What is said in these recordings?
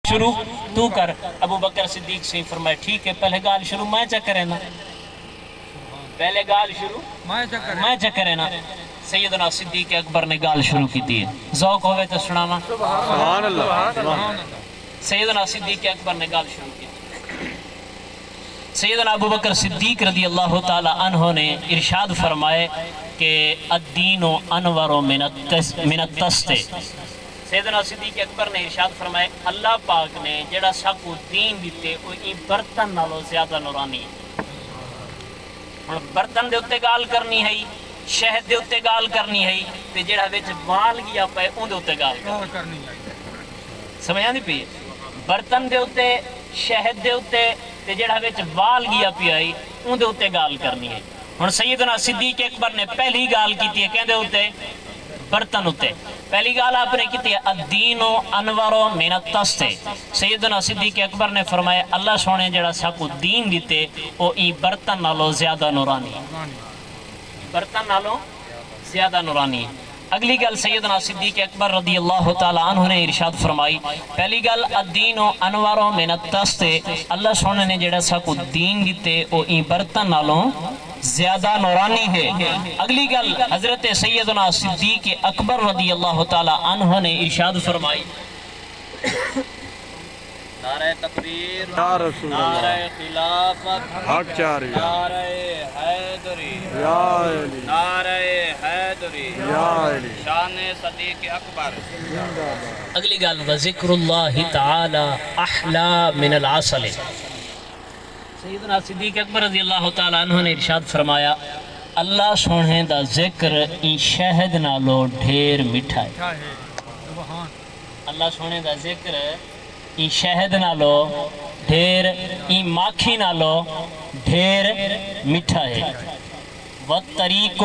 شروع تو کر. ابو بکر صدیق سے فرمایا ٹھیک ہے پہلے گال شروع میں چکر ہے نا، پہلے گال شروع میں چکر ہے نا. سیدنا صدیق اکبر نے گال شروع کی تھی. ذوق ہوئے تو سناوا. سبحان اللہ. سیدنا صدیق اکبر نے گال شروع کی. سیدنا ابو بکر صدیق رضی اللہ تعالی عنہ نے ارشاد فرمائے کہ الدین انور من التست. سیدنا صدیق اکبر نے ارشاد فرمائے اللہ پاک نے جڑا ساکو دین دیتے وہ برتن نالوں زیادہ نورانی ہے. برتن دے اتے گال کرنی ہے، شہد دے اتے گال کرنی ہے، تے جڑا وچ وال گیا پے اون دے اتے گال کرنی ہے. سمجھا نہیں پئی؟ برتن دے اتے، شہد دے اتے تے جڑا وچ وال گیا پیا ہے اون دے اتے گال کرنی ہے. ہن سیدنا صدیق اکبر نے پہلی گال کیتی ہے کہندے اتے برتن اتے. پہلی گال آپ نے کیتی ہے الدین انور من التست. سیدنا صدیق اکبر نے فرمایا اللہ سونے جڑا ساکو دین دیتے او ای برتن نالوں زیادہ نورانی ہے، برتن نالوں زیادہ نورانی ہے. اگلی گل سیدنا صدیق اکبر رضی اللہ تعالی عنہ نے ارشاد فرمائی پہلی گل الدین انور من التست. اللہ سونے نے جڑا ساکو دین دیتے او ای برتن نالوں زیادہ نورانی ہے. اگلی گل حضرت سیدنا صدیق اکبر رضی اللہ تعالی عنہ نے ارشاد فرمائی نعرہ تکبیر، یا رسول اللہ، نعرہ خلافت، حق چاری، نعرہ حیدری، یا علی، نعرہ حیدری، یا علی، شان صدیق اکبر. اگلی گل وذکر اللہ تعالی احلا من العسل. سیدنا صدیق اکبر رضی اللہ تعالی عنہ نے ارشاد فرمایا اللہ سونے دا ذکر این شہد نالو ڈھیر میٹھا ہے. اللہ سونے دا ذکر این شہد نالو ڈھیر، این ماکھی نالو ڈھیر میٹھا ہے. وَالطَّرِيقُ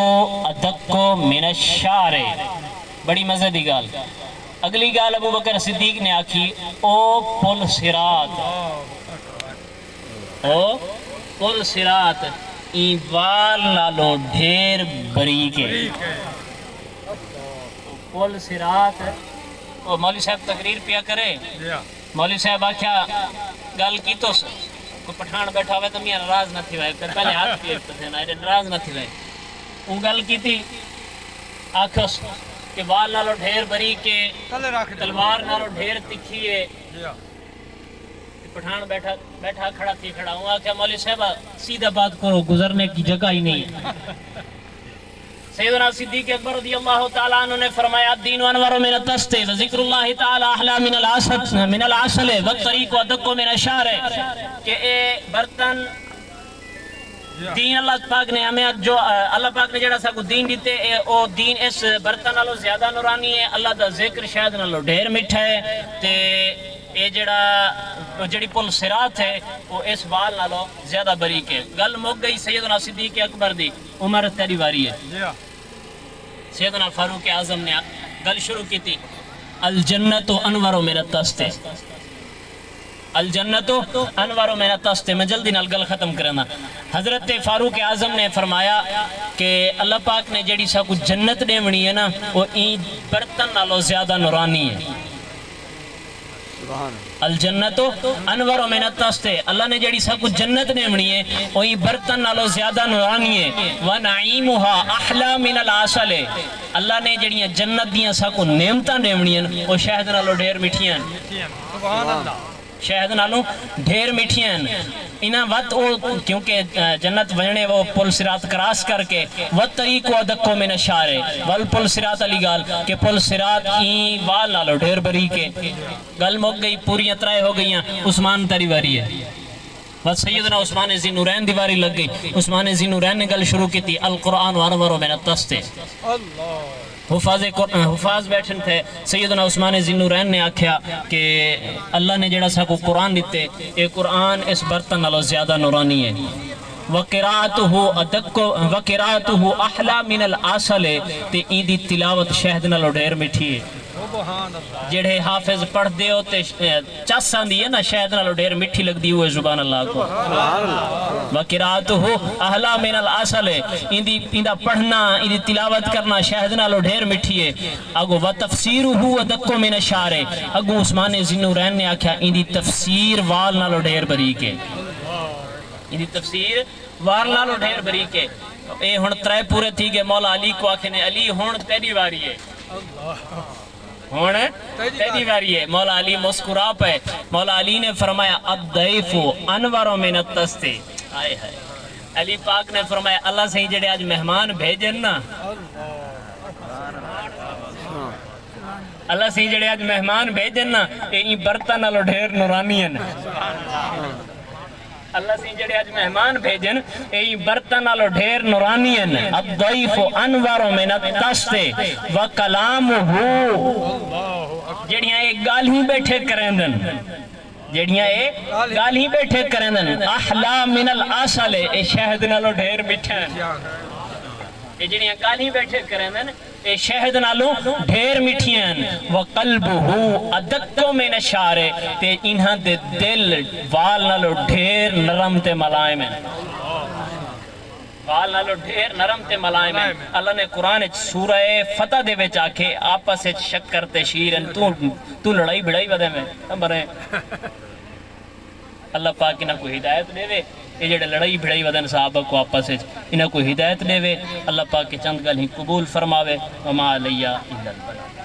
أَدَقُّ مِنَ الشَّعْرِ. بڑی مزے دی گال. اگلی گال ابو بکر صدیق نے آکھی او پل صراط، او پل صراط این وال نالوں ڈھیر بریک ہے. پل صراط. او مولوی صاحب تقریر پیا کرے، مولوی صاحب آکھیا گل کی تو کوئی پٹھان بیٹھا ہوئے تو میاں ناراض نہ تھی وائے پہلے ہاتھ پی ایک تھے نا ناراض نہ تھی وائے. ان گل کی تھی آکھس کہ وال نالوں ڈھیر بریک ہے، تلوار نالوں ڈھیر تکھی ہے. پٹھان بیٹھا کھڑا تھی کھڑا ہوں آکھیا مولوی صاحب سیدھا بات کرو گزرنے کی جگہ ہی نہیں ہے. سیدنا صدیق اکبر رضی اللہ تعالیٰ عنہ نے فرمایا الدین انور من التست وذکر اللہ تعالی احلا من العسل والطریق ادق من الشعر. کہ اے برتن دین اللہ پاک نے ہمیں جو اللہ پاک نے جڑا سا کو دین دیتے او دین اس برتن نالوں زیادہ نورانی ہے. اللہ دا ذکر شاید نالوں ڈھیر میٹھا ہے تے اے جڑی پل صراط ہے وہ اس وال نالوں زیادہ بریک ہے. گل مک گئی سیدنا صدیق اکبر دی. عمر تیری واری ہے. سیدنا فاروق اعظم نے گل شروع کی تھی الجنت انور من التست. الجنت انور من التست. میں جلدی نال گل ختم کرنا. حضرت فاروق اعظم نے فرمایا کہ اللہ پاک نے جڑی سا کو جنت دیونی ہے نا وہ این برتن نالوں زیادہ نورانی ہے. الجنت انور من التست. اللہ نے جڑی سا کو جنت دیونی ہے وہی برتن نالوں زیادہ نورانی ہے. وَنَعِيمُهَا أَحْلَى مِنَ الْعَسَلِ. اللہ نے جڑیاں جنت دیاں سا کو نعمتاں دیونی ہیں وہ شہد نالوں ڈھیر میٹھیاں. سبحان اللہ. شہد نالوں ڈھیر میٹھیاں. انہاں وقت کیونکہ جنت وجنے وہ پل صراط کراس کر کے وَالطَّرِيقُ أَدَقُّ مِنَ الشَّعْرِ. والپل صراط علی گال کہ پل صراط این وال نالوں ڈھیر بریک ہے. گل مک گئی پوریاں ترائے ہو گئیاں. عثمان تاری واری ہے. بس سیدنا عثمان ذی نورین دیواری لگ گئی. عثمان ذی نورین نے گل شروع کی تھی القرآن انور من التست. حفاظ بیٹھن تھے. سیدنا عثمان ذی نورین نے آکھیا کہ اللہ نے جڑا سا کو قرآن دیتے اے قرآن اس برتن نالوں زیادہ نورانی ہے. وَقِرَاتُهُ أَدَقُّ وَقِرَاتُهُ أَحْلَى مِنَ الْعَسَلِ. تے این دی تلاوت شہد نالوں ڈھیر میٹھی ہے. جڑے حافظ پڑھ دیو تے چاساں دی ہے نا شہد نالو ڈھیر میٹھی لگ دی ہوئے زبان اللہ کو وقراتہو اہلا من العسل اندی پڑھنا اندی تلاوت کرنا شہد نالو ڈھیر میٹھی ہے اگو وتفسیرہو ادکو من الشعر اگو عثمان ذنورین نے آکھیا اندی تفسیر وال نالو ڈھیر بریک ہے اندی تفسیر وال نالو ڈھیر بریک ہے اے ہن ترے پورے تھی گئے مولا علی کو آکھنے علی ہن تیری واری ہے ہون تیری باری ہے مولا علی مسکرا پہ مولا علی نے فرمایا الضیف انور من التستے آئے ہائے علی پاک نے فرمایا اللہ سے جڑے آج مہمان بھیجن نا اللہ سے جڑے آج مہمان بھیجن نا یہ برتن نالو ڈھیر نورانی ہیں اللہ سے جڑے آج مہمان بھیجن یہ برتن نالو ڈھیر نورانی ہیں الضیف انور من التستے وکلامہو جڑیاں ایک گال ہی بیٹھے کریں دن جڑیاں ایک گال ہی بیٹھے کریں دن احلا من العسل اے شہد نالو ڈھیر میٹھا اے جڑیاں گال ہی بیٹھے کریں دن اے شہد نالو ڈھیر میٹھی ہیں وقلبہو ادکو من الشعر تے انہاں دے دل وال نالو ڈھیر نرم تے ملائم ہیں وال نالو ڈھیر نرم تے ملائم ہیں اللہ نے قرآن سورہ فتح دے وچ آکھے آپس وچ شکر تے شیرن تو لڑائی بڑائی ودے میں مرے اللہ پاک انہاں کو ہدایت دے وے یہ جڑے لڑائی بھڑائی ودن صحابہ کو آپس وچ انہاں کو ہدایت دے وے اللہ پاک کے چند گل ہی قبول فرماوے وما علیہ الا البلاغ